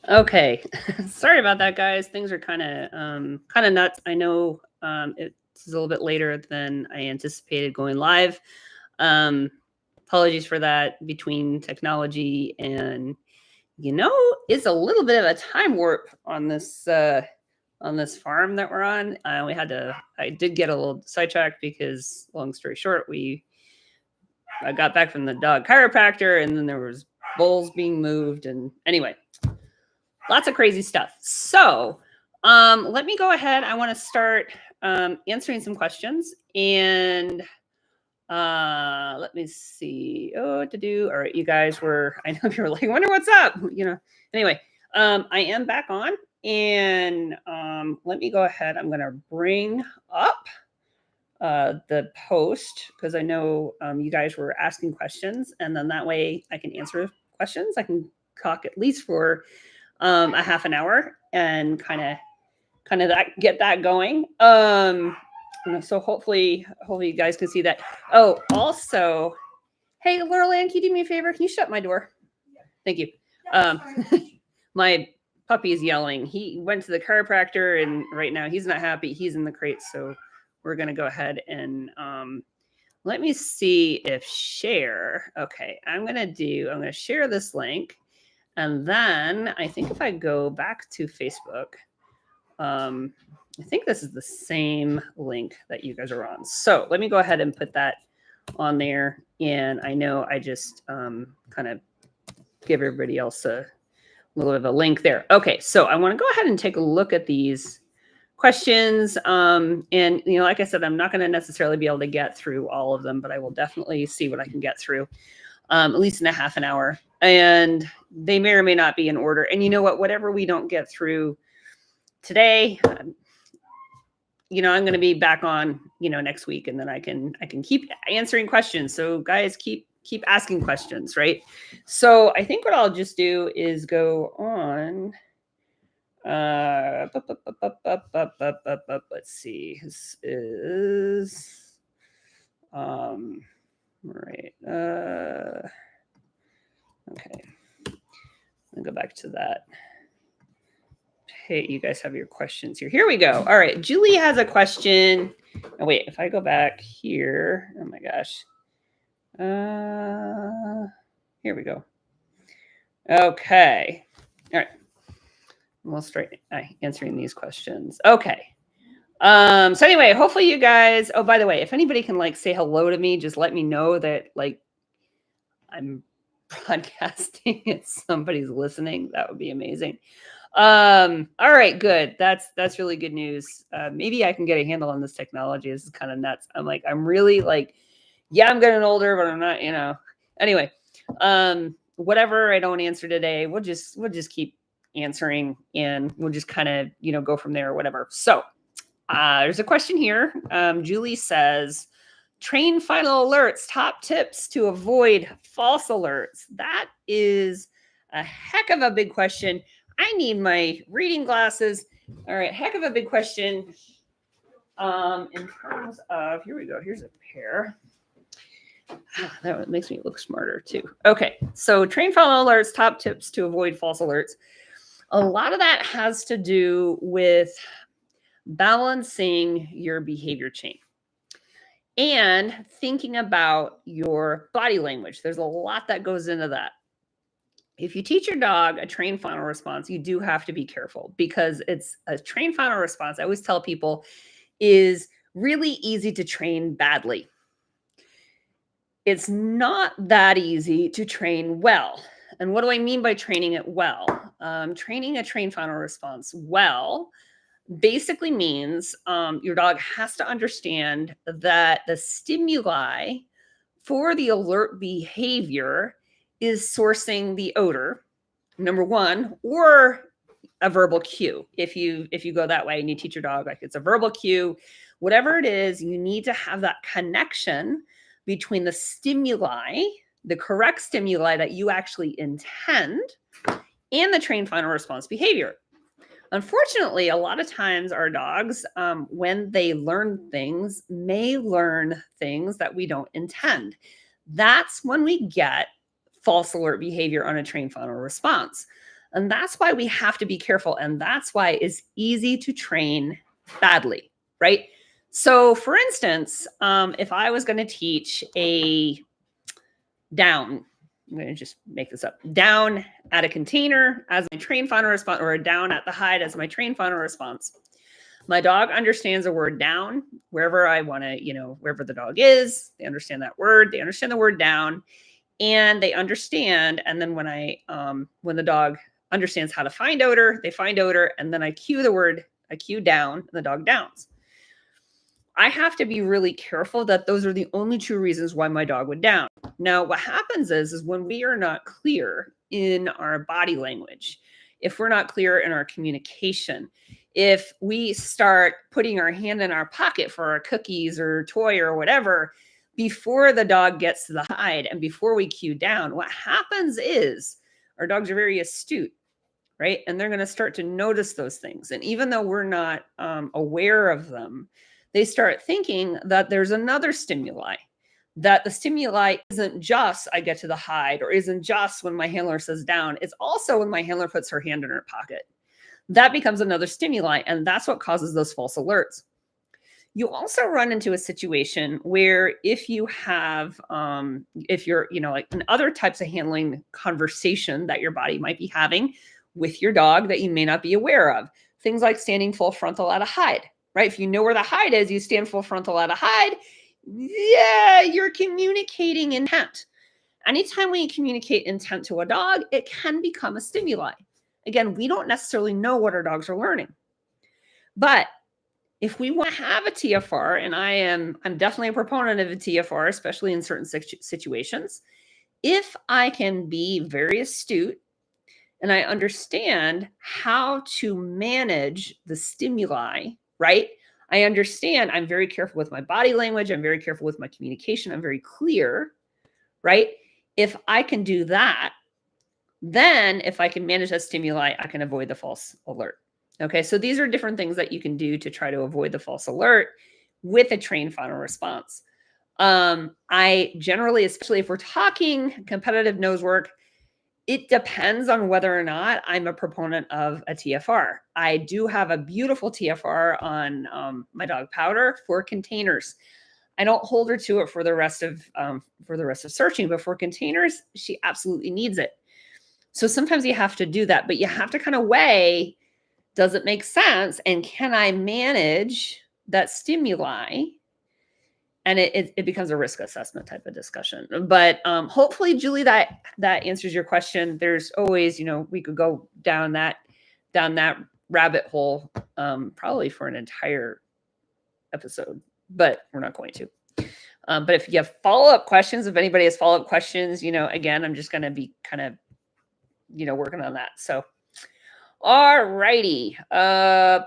Okay. Sorry about that, guys. Things are kind of nuts. I know it's a little bit later than I anticipated going live. Um, Apologies for that between technology and it's a little bit of a time warp on this farm that we're on. I did get a little sidetracked because long story short, I got back from the dog chiropractor and then there was bulls being moved and anyway, lots of crazy stuff. So let me go ahead. I want to start answering some questions and let me see. Oh, to do. All right, you guys were. I know you were like, wonder what's up. Anyway, I am back on, and let me go ahead. I'm gonna bring up the post because I know you guys were asking questions, and then that way I can answer questions. I can talk at least for a half an hour and kind of get that going. So hopefully you guys can see that. Oh, also, hey Laurel Ann, can you do me a favor? Can you shut my door? Thank you. Um, my puppy is yelling. He went to the chiropractor and right now he's not happy. He's in the crate, so we're gonna go ahead and let me see if share. Okay, I'm gonna share this link, and then I think if I go back to Facebook, I think this is the same link that you guys are on. So let me go ahead and put that on there. And I know I just kind of give everybody else a little bit of a link there. Okay, so I want to go ahead and take a look at these questions. And, like I said, I'm not going to necessarily be able to get through all of them, but I will definitely see what I can get through, at least in a half an hour. And they may or may not be in order. And you know what? Whatever we don't get through today, I'm going to be back on, next week, and then I can keep answering questions. So guys, keep asking questions, right? So I think what I'll just do is go on. Let's see. This is right. Okay. I'll go back to that. Hey, you guys have your questions here. Here we go. All right. Julie has a question. Oh, wait, if I go back here, oh my gosh. Here we go. Okay. All right. We'll start answering these questions. Okay. So anyway, hopefully you guys, oh, by the way, if anybody can say hello to me, just let me know that I'm broadcasting and somebody's listening. That would be amazing. All right, good. That's really good news. Maybe I can get a handle on this technology. This is kind of nuts. I'm really yeah, I'm getting older, but I'm not, anyway, whatever I don't answer today, we'll just keep answering and we'll just kind of, go from there or whatever. So, there's a question here. Julie says, train final alerts, top tips to avoid false alerts. That is a heck of a big question. I need my reading glasses. All right, heck of a big question. In terms of, here we go. Here's a pair. That makes me look smarter too. Okay, so train final alerts, top tips to avoid false alerts. A lot of that has to do with balancing your behavior chain and thinking about your body language. There's a lot that goes into that. If you teach your dog a train final response, you do have to be careful because it's a train final response. I always tell people is really easy to train badly. It's not that easy to train well. And what do I mean by training it well? Training a train final response well basically means your dog has to understand that the stimuli for the alert behavior is sourcing the odor, number one, or a verbal cue. If you go that way and you teach your dog it's a verbal cue, whatever it is, you need to have that connection between the stimuli, the correct stimuli that you actually intend, and the trained final response behavior. Unfortunately, a lot of times our dogs, when they learn things, may learn things that we don't intend. That's when we get false alert behavior on a trained final response. And that's why we have to be careful. And that's why it's easy to train badly, right? So for instance, if I was going to teach a down, I'm going to just make this up, down at a container as my train final response, or a down at the hide as my train final response. My dog understands the word down wherever I want to, wherever the dog is, they understand that word, they understand the word down, and they understand. And then when the dog understands how to find odor, they find odor, and then I cue down, and the dog downs. I have to be really careful that those are the only two reasons why my dog would down. Now, what happens is when we are not clear in our body language, if we're not clear in our communication, if we start putting our hand in our pocket for our cookies or toy or whatever, before the dog gets to the hide and before we cue down, what happens is our dogs are very astute, right? And they're going to start to notice those things. And even though we're not aware of them, they start thinking that there's another stimuli, that the stimuli isn't just I get to the hide or isn't just when my handler says down. It's also when my handler puts her hand in her pocket. That becomes another stimuli, and that's what causes those false alerts. You also run into a situation where if you have, if you're, like in other types of handling conversation that your body might be having with your dog that you may not be aware of, things like standing full frontal at a hide, right? If you know where the hide is, you stand full frontal at a hide. Yeah, you're communicating intent. Anytime we communicate intent to a dog, it can become a stimuli. Again, we don't necessarily know what our dogs are learning. But if we want to have a TFR, and I'm definitely a proponent of a TFR, especially in certain situations, if I can be very astute and I understand how to manage the stimuli, right? I understand I'm very careful with my body language. I'm very careful with my communication. I'm very clear, right? If I can do that, then if I can manage that stimuli, I can avoid the false alert. Okay, so these are different things that you can do to try to avoid the false alert with a trained final response. I generally, especially if we're talking competitive nose work, it depends on whether or not I'm a proponent of a TFR. I do have a beautiful TFR on my dog Powder for containers. I don't hold her to it for the rest of searching, but for containers, she absolutely needs it. So sometimes you have to do that, but you have to kind of weigh, does it make sense? And can I manage that stimuli? And it becomes a risk assessment type of discussion. But hopefully, Julie, that answers your question. There's always, we could go down that rabbit hole probably for an entire episode, but we're not going to. But if you have follow-up questions, if anybody has follow-up questions, again, I'm just going to be kind of, working on that. So, all righty. All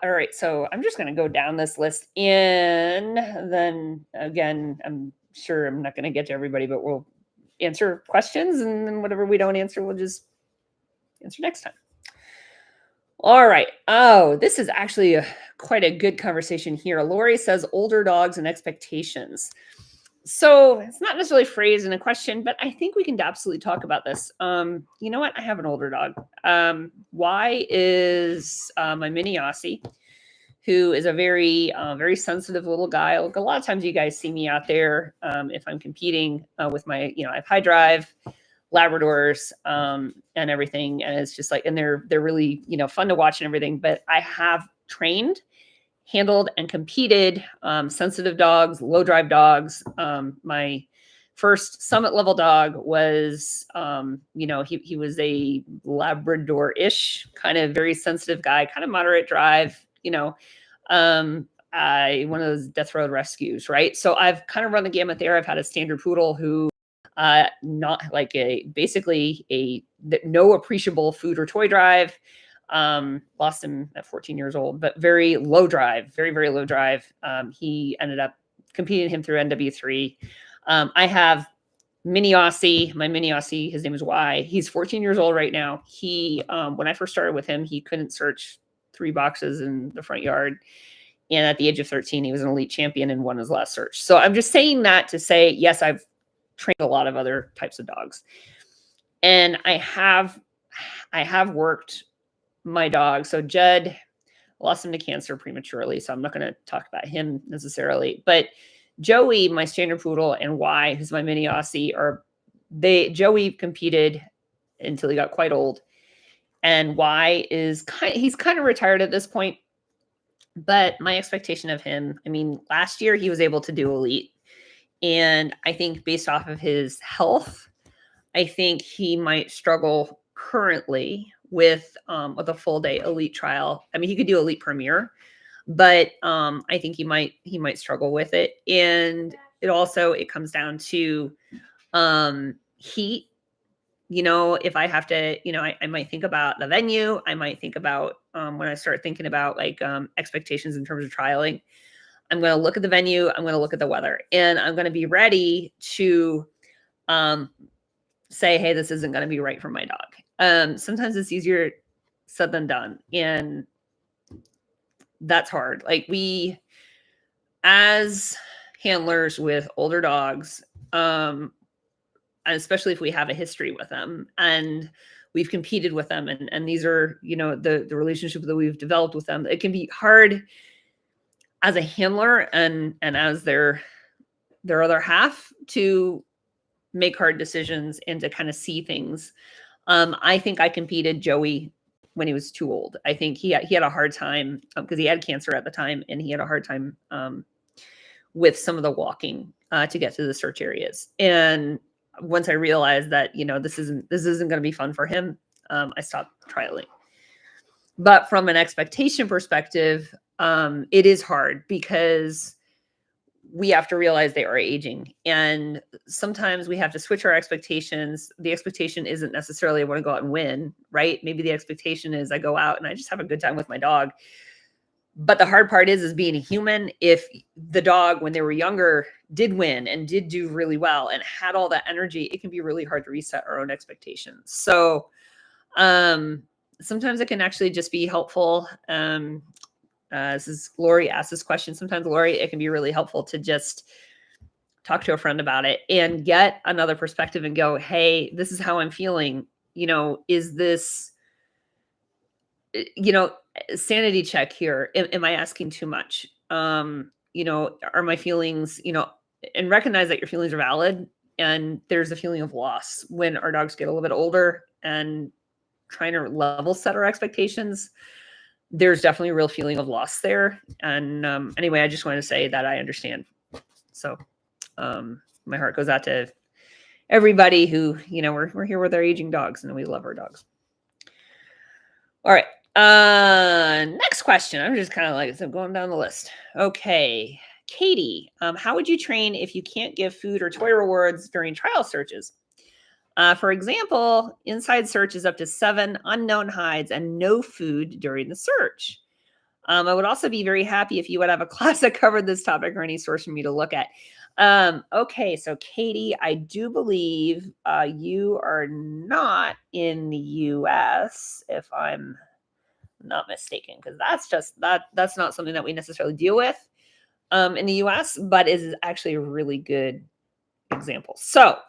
right. So I'm just going to go down this list, and then again, I'm sure I'm not going to get to everybody, but we'll answer questions, and then whatever we don't answer, we'll just answer next time. All right. Oh, this is actually quite a good conversation here. Lori says older dogs and expectations. So it's not necessarily phrased in a question, but I think we can absolutely talk about this. You know what? I have an older dog. Y is my mini Aussie, who is a very, very sensitive little guy. Like a lot of times you guys see me out there if I'm competing with my, I have high drive Labradors and everything. And it's just like, and they're really, fun to watch and everything. But I have trained, handled, and competed sensitive dogs, low drive dogs. My first summit level dog was, he was a Labrador-ish, kind of very sensitive guy, kind of moderate drive, one of those death row rescues, right? So I've kind of run the gamut there. I've had a standard poodle who not like basically no appreciable food or toy drive. Lost him at 14 years old, but very low drive, very, very low drive. He ended up competing him through NW3. I have mini Aussie, my mini Aussie, his name is Y. He's 14 years old right now. He, when I first started with him, he couldn't search 3 boxes in the front yard. And at the age of 13, he was an elite champion and won his last search. So I'm just saying that to say, yes, I've trained a lot of other types of dogs. And I have I have worked my dog. So Judd lost him to cancer prematurely, so I'm not going to talk about him necessarily. But Joey, my standard poodle, and Y, who's my mini Aussie, Joey competed until he got quite old, and Y he's kind of retired at this point. But my expectation of him, I mean, last year he was able to do elite, and I think based off of his health, I think he might struggle currently with a full day elite trial. I mean, he could do elite premier, but I think he might struggle with it. And it comes down to heat. If I have to, I might think about the venue. I might think about when I start thinking about like expectations in terms of trialing. I'm going to look at the venue. I'm going to look at the weather, and I'm going to be ready to say, hey, this isn't going to be right for my dog. Sometimes it's easier said than done. And that's hard. Like we, as handlers with older dogs, especially if we have a history with them and we've competed with them, and these are, the relationship that we've developed with them, it can be hard as a handler and as their other half to make hard decisions and to kind of see things. I think I competed Joey when he was too old. I think he had a hard time because he had cancer at the time, and he had a hard time with some of the walking to get to the search areas. And once I realized that, this isn't going to be fun for him, I stopped trialing. But from an expectation perspective, it is hard because we have to realize they are aging. And sometimes we have to switch our expectations. The expectation isn't necessarily I want to go out and win, right? Maybe the expectation is I go out and I just have a good time with my dog. But the hard part is being a human. If the dog, when they were younger, did win and did do really well and had all that energy, it can be really hard to reset our own expectations. So sometimes it can actually just be helpful. This is Lori asked this question. Sometimes, Lori, it can be really helpful to just talk to a friend about it and get another perspective and go, hey, this is how I'm feeling. Is this, sanity check here? Am I asking too much? Are my feelings, and recognize that your feelings are valid. And there's a feeling of loss when our dogs get a little bit older, and trying to level set our expectations. There's definitely a real feeling of loss there. And anyway, I just wanted to say that I understand. So my heart goes out to everybody who, we're here with our aging dogs and we love our dogs. All right. Next question. I'm just kind of like, so going down the list. Okay. Katie, how would you train if you can't give food or toy rewards during trial searches? For example, inside search is up to 7 unknown hides and no food during the search. I would also be very happy if you would have a class that covered this topic or any source for me to look at. Okay, so Katie, I do believe you are not in the US, if I'm not mistaken, because that's not something that we necessarily deal with in the US, but is actually a really good example. So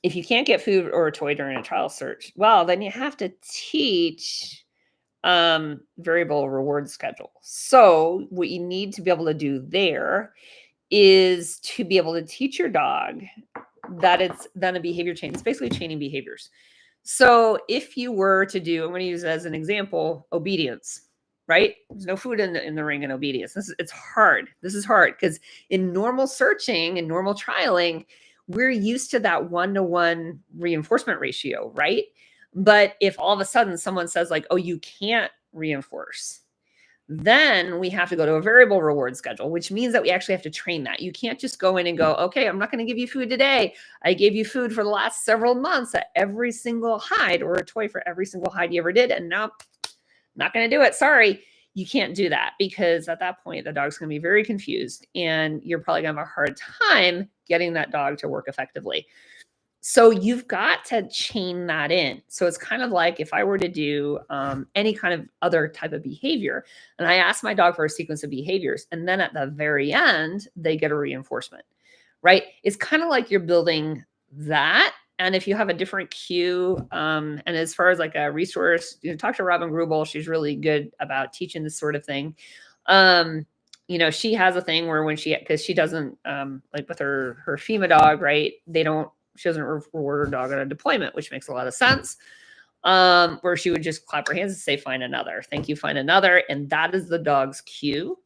if you can't get food or a toy during a trial search, well, then you have to teach variable reward schedule. So what you need to be able to do there is to be able to teach your dog that it's then a behavior chain. It's basically chaining behaviors. So if you were to do, I'm going to use as an example, obedience, right? There's no food in the ring in obedience. It's hard. This is hard because in normal searching and normal trialing, we're used to that 1-to-1 reinforcement ratio, right? But if all of a sudden someone says like, oh, you can't reinforce, then we have to go to a variable reward schedule, which means that we actually have to train that. You can't just go in and go, okay, I'm not going to give you food today. I gave you food for the last several months at every single hide, or a toy for every single hide you ever did. And now not going to do it. Sorry. You can't do that, because at that point, the dog's going to be very confused and you're probably going to have a hard time getting that dog to work effectively. So you've got to chain that in. So it's kind of like if I were to do any kind of other type of behavior, and I ask my dog for a sequence of behaviors, and then at the very end, they get a reinforcement, right? It's kind of like you're building that And if you have a different cue, and as far as like a resource, talk to Robin Grubel. She's really good about teaching this sort of thing. She has a thing where because she doesn't, like with her FEMA dog, right? She doesn't reward her dog on a deployment, which makes a lot of sense. Where she would just clap her hands and say, find another. Thank you, find another. And that is the dog's cue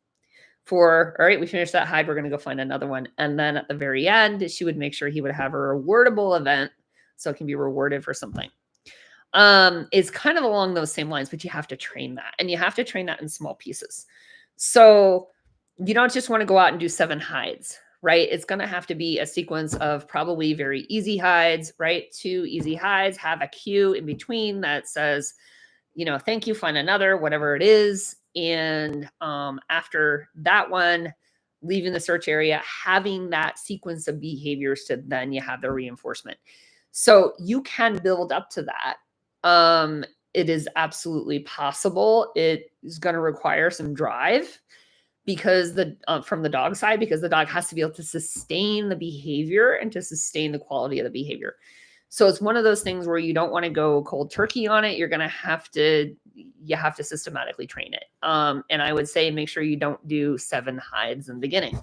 for, all right, we finished that hide. We're going to go find another one. And then at the very end, she would make sure he would have a rewardable event so it can be rewarded for something. It's kind of along those same lines, but you have to train that. And you have to train that in small pieces. So you don't just want to go out and do 7 hides, right? It's going to have to be a sequence of probably very easy hides, right? 2 easy hides, have a cue in between that says, thank you, find another, whatever it is. And after that one, leaving the search area, having that sequence of behaviors to then you have the reinforcement. So you can build up to that. It is absolutely possible. It is going to require some drive because from the dog side, because the dog has to be able to sustain the behavior and to sustain the quality of the behavior. So it's one of those things where you don't want to go cold turkey on it. You have to systematically train it. And I would say make sure you don't do 7 hides in the beginning.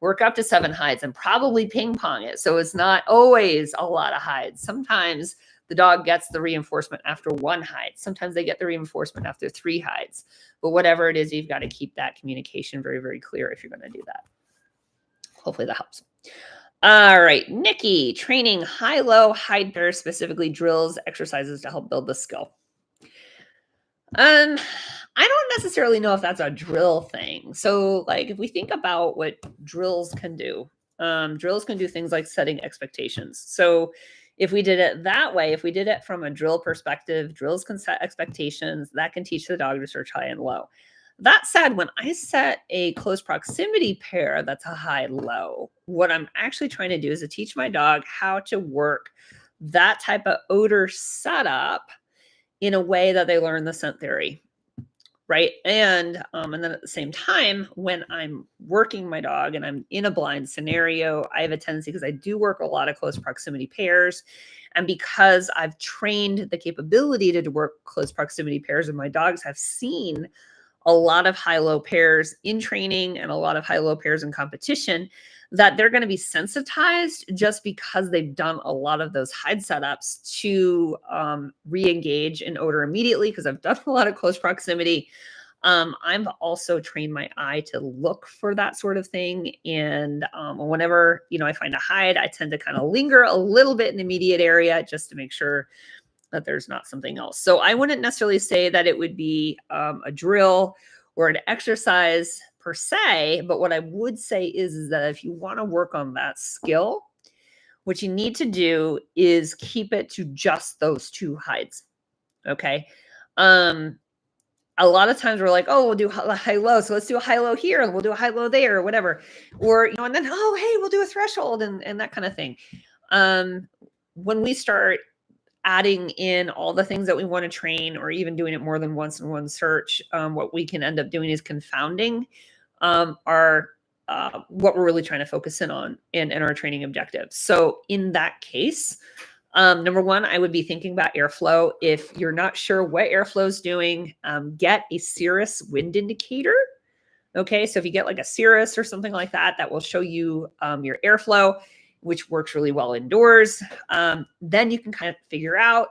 Work up to 7 hides and probably ping pong it. So it's not always a lot of hides. Sometimes the dog gets the reinforcement after 1 hide. Sometimes they get the reinforcement after 3 hides. But whatever it is, you've got to keep that communication very, very clear if you're going to do that. Hopefully that helps. All right, Nikki, training high-low hide pairs, specifically drills, exercises to help build the skill. I don't necessarily know if that's a drill thing. So like if we think about what drills can do things like setting expectations. So if we did it that way, if we did it from a drill perspective, drills can set expectations that can teach the dog to search high and low. That said, when I set a close proximity pair that's a high-low, what I'm actually trying to do is to teach my dog how to work that type of odor setup in a way that they learn the scent theory, right? And then at the same time, when I'm working my dog and I'm in a blind scenario, I have a tendency, because I do work a lot of close proximity pairs, and because I've trained the capability to work close proximity pairs, and my dogs have seen a lot of high-low pairs in training and a lot of high-low pairs in competition, that they're going to be sensitized just because they've done a lot of those hide setups to re-engage in odor immediately, because I've done a lot of close proximity. I've also trained my eye to look for that sort of thing. And whenever, I find a hide, I tend to kind of linger a little bit in the immediate area just to make sure that there's not something else. So I wouldn't necessarily say that it would be a drill or an exercise per se, but what I would say is that if you want to work on that skill, what you need to do is keep it to just those 2 hides. Okay. A lot of times we're like, oh, we'll do high-low. So let's do a high-low here and we'll do a high-low there or whatever. Or, and then, oh, hey, we'll do a threshold and that kind of thing. When we start adding in all the things that we want to train, or even doing it more than once in one search, what we can end up doing is confounding our what we're really trying to focus in on in our training objectives. So in that case, number one, I would be thinking about airflow. If you're not sure what airflow is doing, get a Cirrus wind indicator. Okay, so if you get like a Cirrus or something like that, that will show you your airflow, which works really well indoors. Then you can kind of figure out,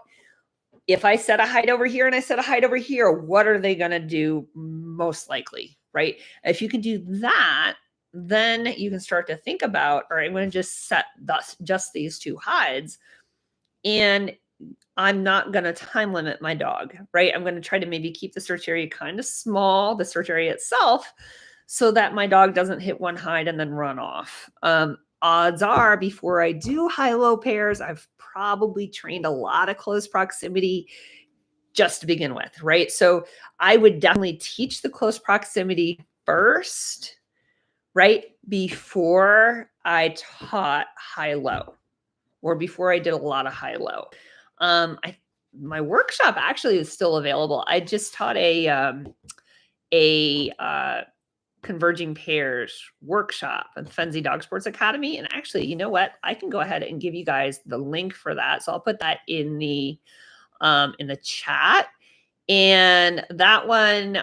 if I set a hide over here and I set a hide over here, what are they going to do most likely, right? If you can do that, then you can start to think about, all right, I'm going to just set just these 2 hides, and I'm not going to time limit my dog, right? I'm going to try to maybe keep the search area kind of small, the search area itself, so that my dog doesn't hit 1 hide and then run off. Odds are, before I do high-low pairs, I've probably trained a lot of close proximity just to begin with, right? So I would definitely teach the close proximity first, right? Before I taught high-low, or before I did a lot of high-low. My workshop actually is still available. I just taught a Converging Pairs workshop at Fenzi Dog Sports Academy. And actually, you know what? I can go ahead and give you guys the link for that. So I'll put that in the chat. And that one,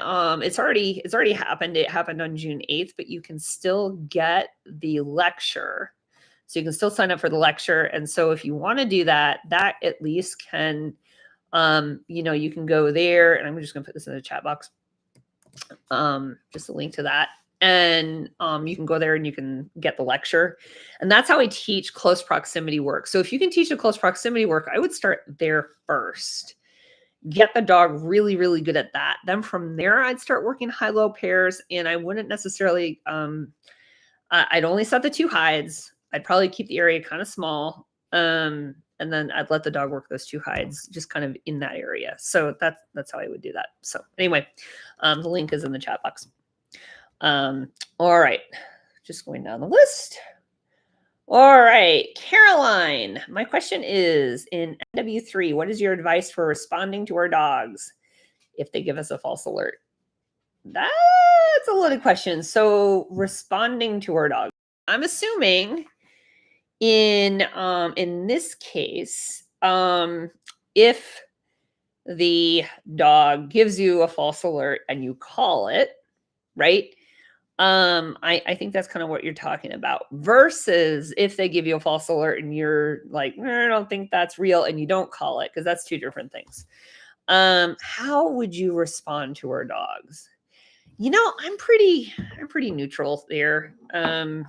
it's already happened. It happened on June 8th, but you can still get the lecture. So you can still sign up for the lecture. And so if you want to do that, that at least can, you can go there, and I'm just gonna put this in the chat box. Just a link to that. And you can go there and you can get the lecture. And that's how I teach close proximity work. So if you can teach a close proximity work, I would start there first. Get the dog really, really good at that. Then from there, I'd start working high-low pairs, and I wouldn't necessarily, I'd only set the 2 hides. I'd probably keep the area kind of small. And then I'd let the dog work those 2 hides just kind of in that area. So that's how I would do that. So anyway, the link is in the chat box. All right, just going down the list. All right, Caroline, my question is, in NW3, what is your advice for responding to our dogs if they give us a false alert? That's a loaded question. So responding to our dog, I'm assuming in this case, if the dog gives you a false alert and you call it, right? I think that's kind of what you're talking about, versus if they give you a false alert and you're like, I don't think that's real, and you don't call it, because that's 2 different things. How would you respond to our dogs? I'm pretty neutral there. I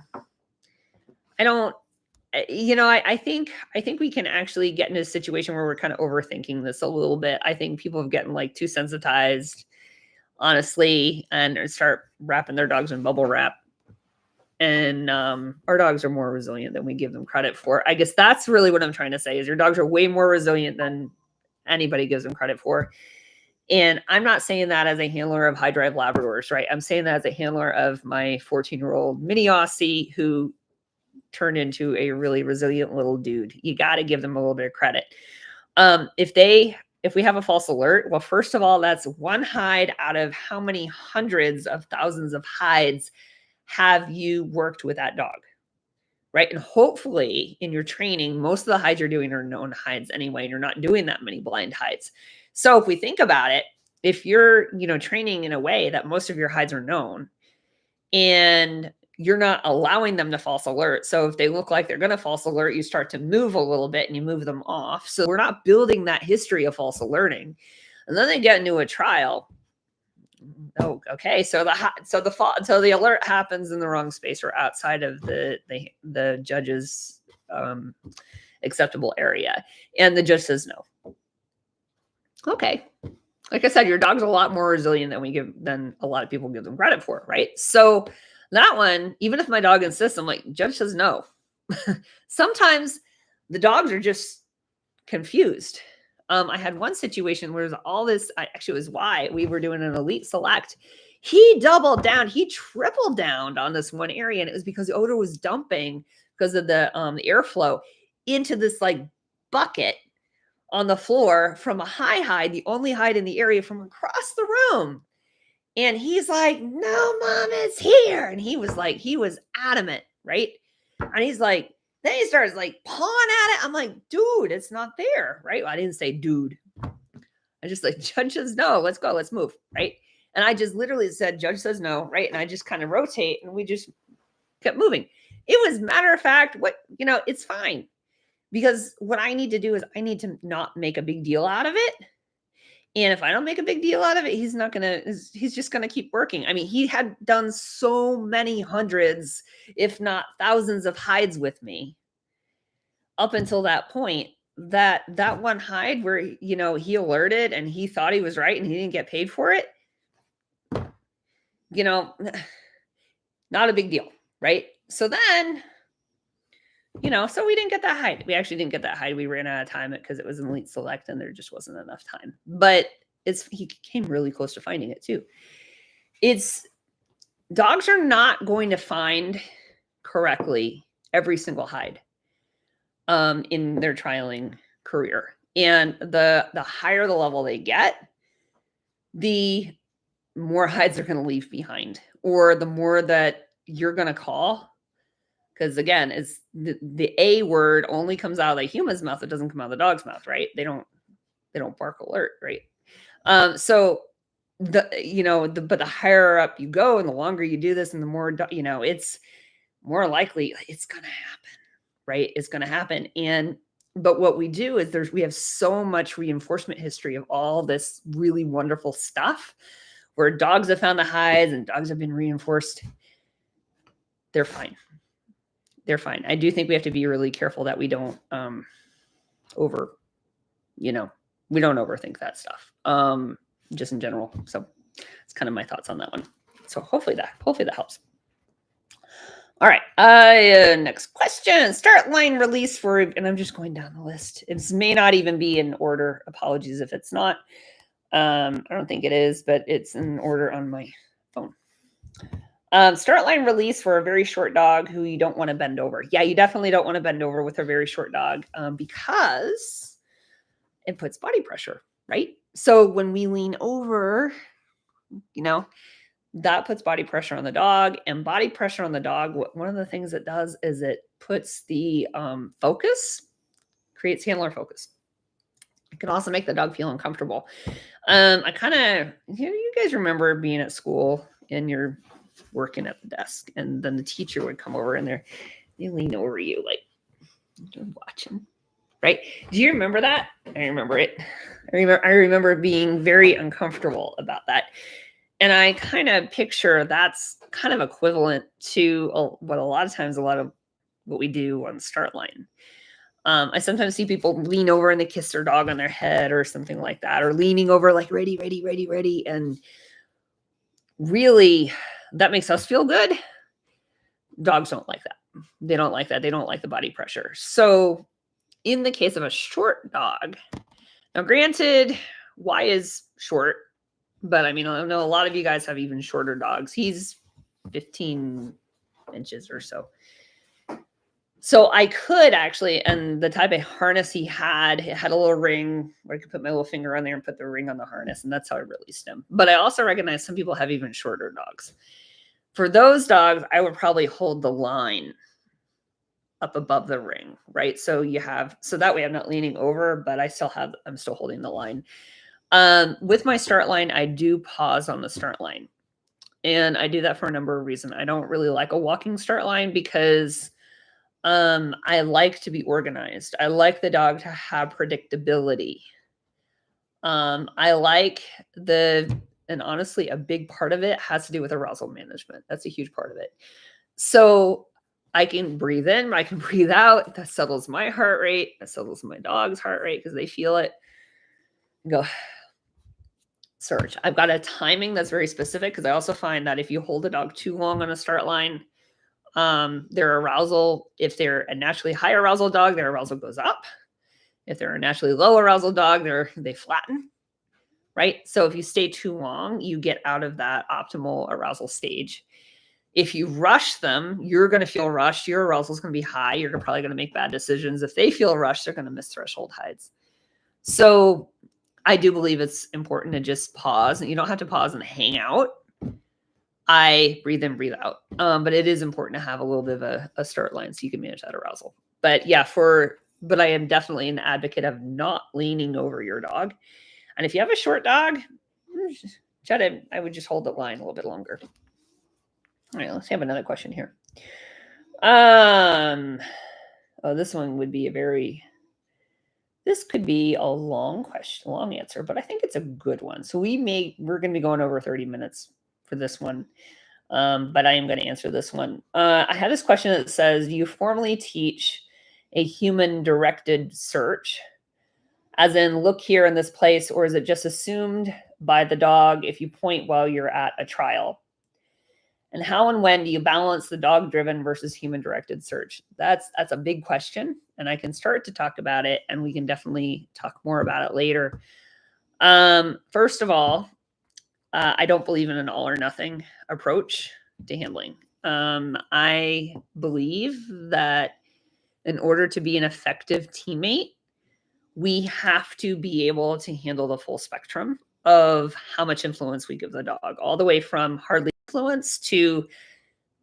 think we can actually get into a situation where we're kind of overthinking this a little bit. I think people have gotten like too sensitized, honestly, and start wrapping their dogs in bubble wrap. And our dogs are more resilient than we give them credit for. I guess that's really what I'm trying to say, is your dogs are way more resilient than anybody gives them credit for. And I'm not saying that as a handler of high drive Labradors, right? I'm saying that as a handler of my 14-year-old mini Aussie who turned into a really resilient little dude. You got to give them a little bit of credit. If we have a false alert, well, first of all, that's 1 hide out of how many hundreds of thousands of hides have you worked with that dog, right? And hopefully in your training, most of the hides you're doing are known hides anyway, and you're not doing that many blind hides. So if we think about it, if you're, training in a way that most of your hides are known and you're not allowing them to false alert. So if they look like they're going to false alert, you start to move a little bit and you move them off. So we're not building that history of false alerting. And then they get into a trial. Oh, okay. So the alert happens in the wrong space or outside of the judge's acceptable area. And the judge says no. Okay. Like I said, your dog's a lot more resilient than a lot of people give them credit for, right? So that one, even if my dog insists, I'm like, judge says no. Sometimes the dogs are just confused. I had one situation where there's all this, actually it was why we were doing an elite select. He doubled down, he tripled down on this one area, and it was because the odor was dumping because of the airflow into this like bucket on the floor from a high hide, the only hide in the area, from across the room. And he's like, no, mom, it's here. And he was adamant, right? And he's like, then he starts like pawing at it. I'm like, dude, it's not there, right? Well, I didn't say dude. I just like, judge says no, let's go, let's move, right? And I just literally said, judge says no, right? And I just kind of rotate and we just kept moving. It was matter of fact, it's fine. Because what I need to do is I need to not make a big deal out of it. And if I don't make a big deal out of it, he's just going to keep working. I mean, he had done so many hundreds, if not thousands of hides with me up until that point, that one hide where, he alerted and he thought he was right and he didn't get paid for it, not a big deal. Right. So then, so we didn't get that hide. We actually didn't get that hide. We ran out of time because it was an elite select and there just wasn't enough time. But he came really close to finding it too. Dogs are not going to find correctly every single hide in their trialing career. And the higher the level they get, the more hides they're going to leave behind, or the more that you're going to call. Because again, it's the A word only comes out of the human's mouth. It doesn't come out of the dog's mouth, right? They don't bark alert, right? So but the higher up you go and the longer you do this and the more, it's more likely it's going to happen, right? It's going to happen. But what we do is we have so much reinforcement history of all this really wonderful stuff where dogs have found the hides and dogs have been reinforced. They're fine. They're fine. I do think we have to be really careful that we don't we don't overthink that stuff. Just in general. So it's kind of my thoughts on that one. So hopefully that helps. All right. Next question. Start line release for, and I'm just going down the list. It may not even be in order. Apologies if it's not. I don't think it is, but it's in order on my phone. Start line release for a very short dog who you don't want to bend over. Yeah, you definitely don't want to bend over with a very short dog because it puts body pressure, right? So when we lean over, that puts body pressure on the dog, and body pressure on the dog, one of the things it does is it puts the creates handler focus. It can also make the dog feel uncomfortable. I kind of, you guys remember being at school and you're working at the desk, and then the teacher would come over and they lean over you like you're watching, right? Do you remember that? I remember it. I remember being very uncomfortable about that. And I kind of picture that's kind of equivalent to what a lot of what we do on start line. I sometimes see people lean over and they kiss their dog on their head or something like that, or leaning over like ready, ready, ready, ready. And really, that makes us feel good. Dogs don't like that. They don't like that. They don't like the body pressure. So in the case of a short dog, now granted, Y is short, but I mean, I know a lot of you guys have even shorter dogs. He's 15 inches or so. So I could actually, and the type of harness he had, it had a little ring where I could put my little finger on there and put the ring on the harness, and that's how I released him. But I also recognize some people have even shorter dogs. For those dogs, I would probably hold the line up above the ring, right? So that way I'm not leaning over, but I'm still holding the line. With my start line, I do pause on the start line. And I do that for a number of reasons. I don't really like a walking start line because I like to be organized. I like the dog to have predictability. I like and honestly, a big part of it has to do with arousal management. That's a huge part of it. So I can breathe in, I can breathe out. That settles my heart rate. That settles my dog's heart rate because they feel it. Go search. I've got a timing that's very specific because I also find that if you hold a dog too long on a start line, their arousal, if they're a naturally high arousal dog, their arousal goes up. If they're a naturally low arousal dog, they flatten, right? So if you stay too long, you get out of that optimal arousal stage. If you rush them, you're going to feel rushed. Your arousal is going to be high. You're probably going to make bad decisions. If they feel rushed, they're going to miss threshold hides. So I do believe it's important to just pause. And you don't have to pause and hang out. I breathe in, breathe out. But it is important to have a little bit of a start line so you can manage that arousal. But yeah, but I am definitely an advocate of not leaning over your dog. And if you have a short dog, I would just hold the line a little bit longer. All right, let's have another question here. This one would be this could be a long question, long answer, but I think it's a good one. So we're going to be going over 30 minutes for this one. But I am going to answer this one. I had this question that says, do you formally teach a human-directed search? As in, look here in this place, or is it just assumed by the dog if you point while you're at a trial? And how and when do you balance the dog-driven versus human-directed search? That's a big question, and I can start to talk about it, and we can definitely talk more about it later. First of all, I don't believe in an all-or-nothing approach to handling. I believe that in order to be an effective teammate, we have to be able to handle the full spectrum of how much influence we give the dog, all the way from hardly influence to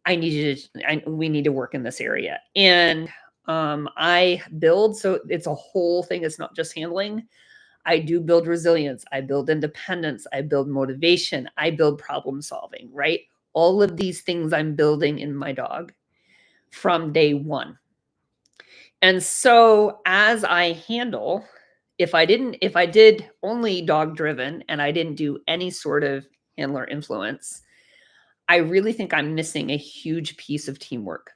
we need to work in this area. And I build, so it's a whole thing. It's not just handling. I do build resilience. I build independence. I build motivation. I build problem solving, right? All of these things I'm building in my dog from day one. And so as I handle, if I did only dog driven and I didn't do any sort of handler influence, I really think I'm missing a huge piece of teamwork.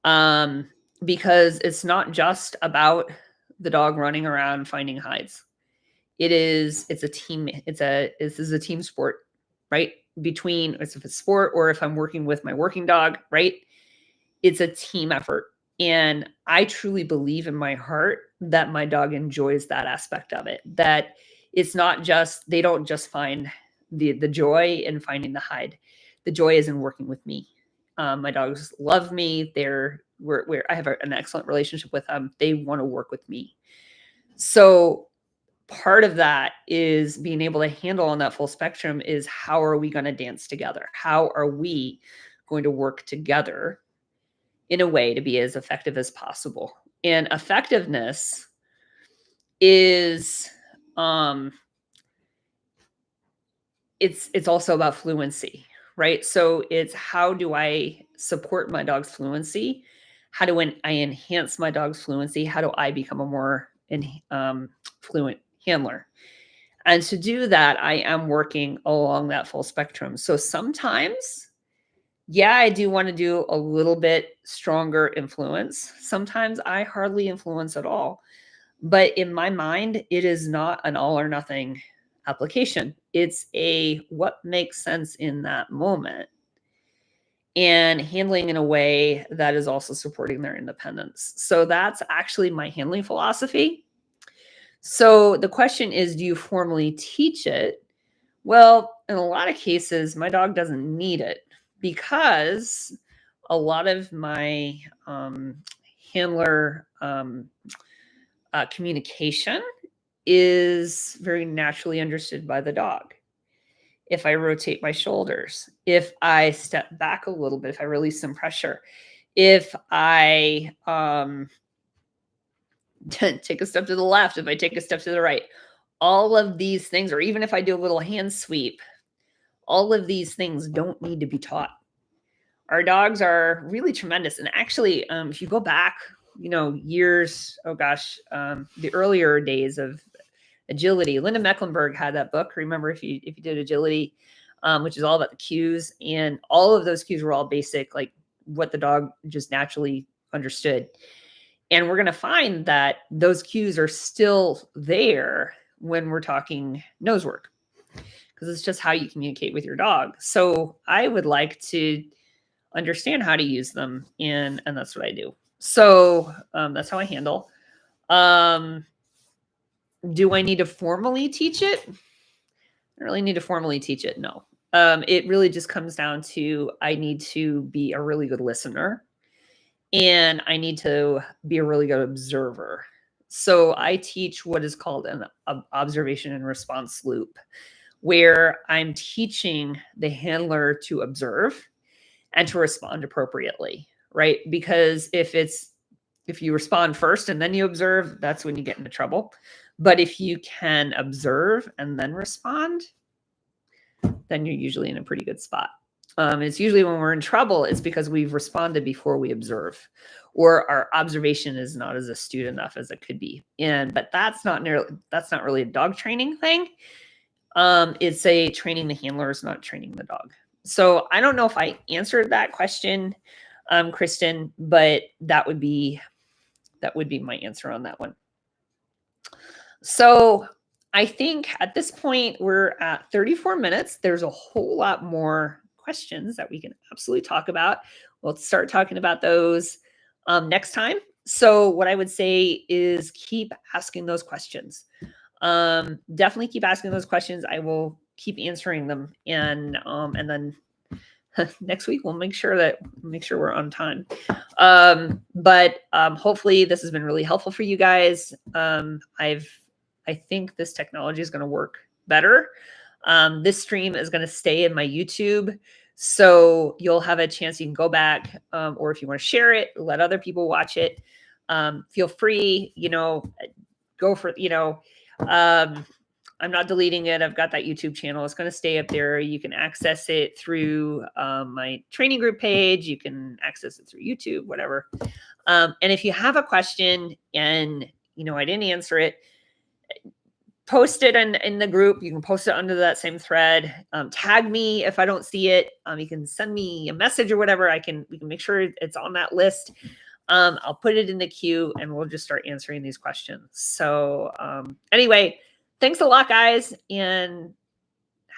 Because it's not just about the dog running around finding hides. It's a team. This is a team sport, right? Between, if it's sport or if I'm working with my working dog, right? It's a team effort. And I truly believe in my heart that my dog enjoys that aspect of it, that it's not just, they don't just find the joy in finding the hide. The joy is in working with me. My dogs love me. I have an excellent relationship with them. They want to work with me. So part of that is being able to handle on that full spectrum is, how are we going to dance together? How are we going to work together in a way to be as effective as possible? And effectiveness is, it's also about fluency, right? So it's, how do I support my dog's fluency? How do I enhance my dog's fluency? How do I become a more fluent handler? And to do that, I am working along that full spectrum. So sometimes, yeah, I do want to do a little bit stronger influence. Sometimes I hardly influence at all. But in my mind, it is not an all or nothing application. It's a what makes sense in that moment, and handling in a way that is also supporting their independence. So that's actually my handling philosophy. So the question is, do you formally teach it? Well, in a lot of cases, my dog doesn't need it, because a lot of my handler communication is very naturally understood by the dog. If I rotate my shoulders, if I step back a little bit, if I release some pressure, if I take a step to the left, if I take a step to the right, all of these things, or even if I do a little hand sweep, all of these things don't need to be taught. Our dogs are really tremendous. And actually, if you go back, years, the earlier days of agility, Linda Mecklenburg had that book. Remember, if you did agility, which is all about the cues, and all of those cues were all basic, like what the dog just naturally understood. And we're going to find that those cues are still there when we're talking nose work, because it's just how you communicate with your dog. So I would like to understand how to use them, and that's what I do. So that's how I handle. Do I need to formally teach it? I don't really need to formally teach it. No. It really just comes down to, I need to be a really good listener, and I need to be a really good observer. So I teach what is called an observation and response loop, where I'm teaching the handler to observe and to respond appropriately, right? Because if you respond first and then you observe, that's when you get into trouble. But if you can observe and then respond, then you're usually in a pretty good spot. It's usually when we're in trouble, it's because we've responded before we observe, or our observation is not as astute enough as it could be. But that's not really a dog training thing. It's a training the handlers, not training the dog. So I don't know if I answered that question, Kristen, but that would be my answer on that one. So I think at this point, we're at 34 minutes. There's a whole lot more questions that we can absolutely talk about. We'll start talking about those next time. So what I would say is, keep asking those questions. Definitely keep asking those questions. I will keep answering them. And then next week, we'll make sure we're on time. But hopefully this has been really helpful for you guys. I think this technology is going to work better. This stream is going to stay in my YouTube. So you'll have a chance, you can go back, or if you want to share it, let other people watch it. Feel free, go for, I'm not deleting it. I've got that YouTube channel. It's going to stay up there. You can access it through my training group page. You can access it through YouTube, whatever. And if you have a question and, I didn't answer it, post it in the group. You can post it under that same thread. Tag me if I don't see it. You can send me a message or whatever. We can make sure it's on that list. I'll put it in the queue and we'll just start answering these questions. So anyway, thanks a lot, guys, and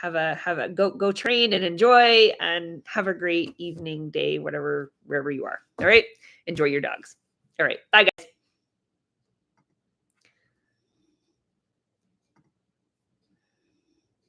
have a go train and enjoy, and have a great evening, day, whatever, wherever you are. All right. Enjoy your dogs. All right. Bye, guys.